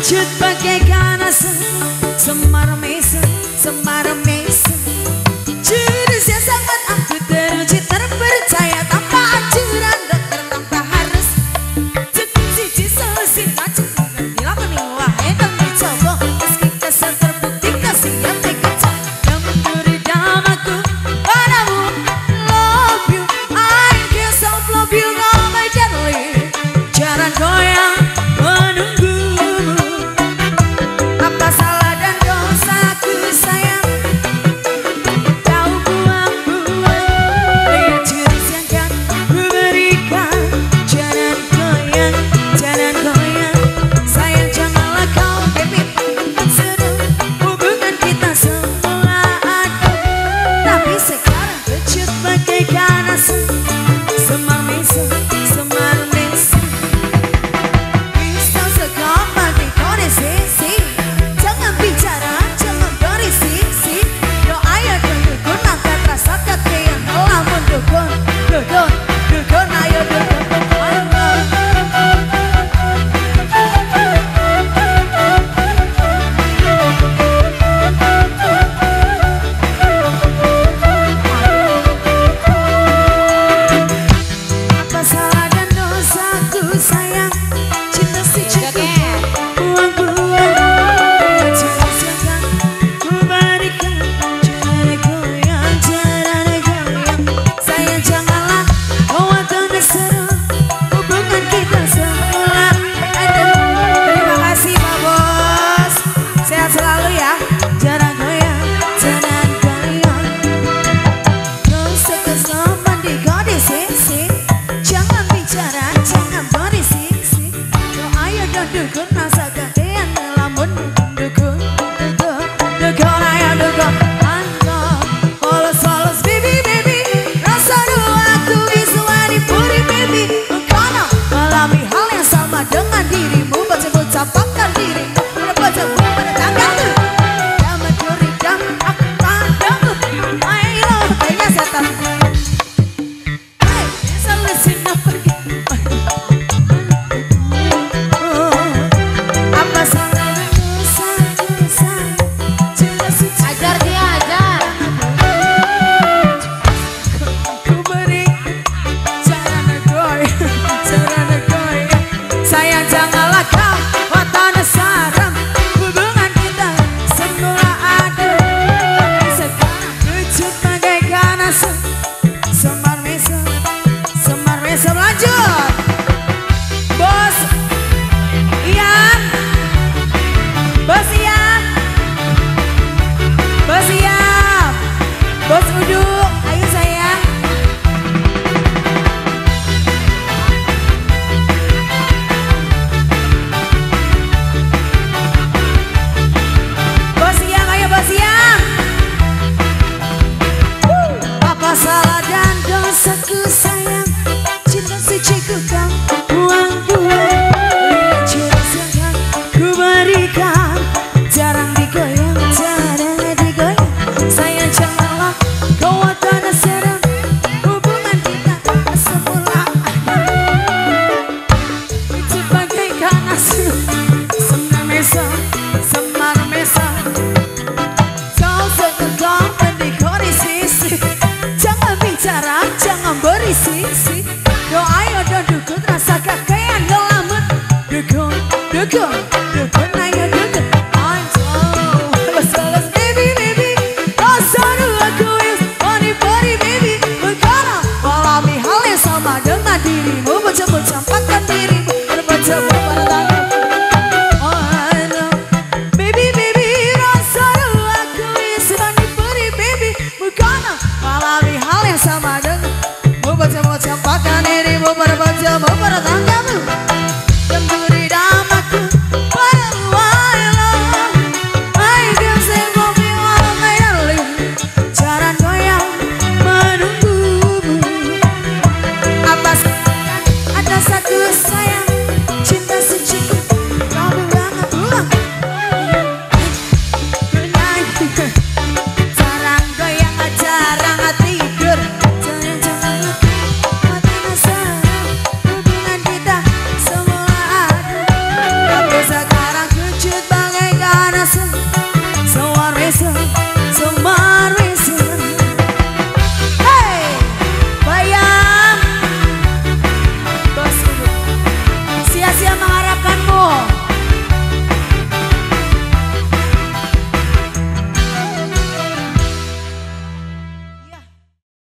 Cut bagaikan asam semar mesem, semar mesem. Jurus yang sangat aku teruji terpercaya tanpa anjuran dokter tanpa harus cukup siji solusi macam dilakukan nih wah edan dicoba meski kesan terbukti kasih yang terkecap yang mencuri dalam aku padamu. Love you, I guess I love you, oh my darling. Jangan goyang menunggumu. Apa salah dan dosaku sayang? Kau buang-buang lihat jurus yang kan ku berikan. Jangan goyang, jangan goyang. Sayang janganlah kau baby sedang hubungan kita semula ada. Tapi sekarang kecut bagaikan asam semar mesem, semar mesem. Bisa segampang di kondisi. Jangan bicara, jangan berisik-sik. Doa yang dukun angkat rasa kata yang telah mendukun. Dukun, dukun, ayo dukun. Apa salah dan dosaku sayang? Cinta si cukup buang-buang jurus yang kan ku berikan. Jangan goyang, jangan goyang. Sayang janganlah kau akan seru hubungan kita semula ada. Terima kasih Pak Bos, sehat selalu ya. Jangan goyang, jangan goyang. Kau sekesaman di kondisi. Jangan bicara, jangan berisik-sik. Doa ya dan dukun rasa gantian ngelamun. Dukun, dukun, dukun, ayo dukun. Mantap, polos-polos baby, baby. Rasa doaku bisa dipuri baby. Karena alami hal yang sama dengan dirimu. Baca-baca capakan dirimu. Baca-baca pada tanganmu. Jangan curiga, aku padamu. Ayo, kayaknya setan. Apa salah dosaku sayang? Cinta suci Ajar dia, ajar. ku beri. Jangan goyang, jangan goyang. Sayang janganlah kau watan saram. Hubungan kita semula ada. Tapi sekarang kecut bagaikan asam semar mesem, semar mesem. Lanjut Bos Ian, Bos Ian, Bos Ian, Bos Udu, ayo sayang. Bos Ian, ayo Bos Ian. Apa salah dan dosaku sayang? Cinta suciku kau buang-buang. Lihat jurus yang kan ku berikan. Jarang digoyang, jarang digoyang. Sayang janganlah kau watan serem. Hubungan kita semula ada. Itu bagaikan asam semar mesem, semar mesem. Kau sekegampang di kondisi. Jangan bicara, jangan berisik-sik. Doa ya dan dukun rasa kakek yang ngelamun. Dukun, dukun.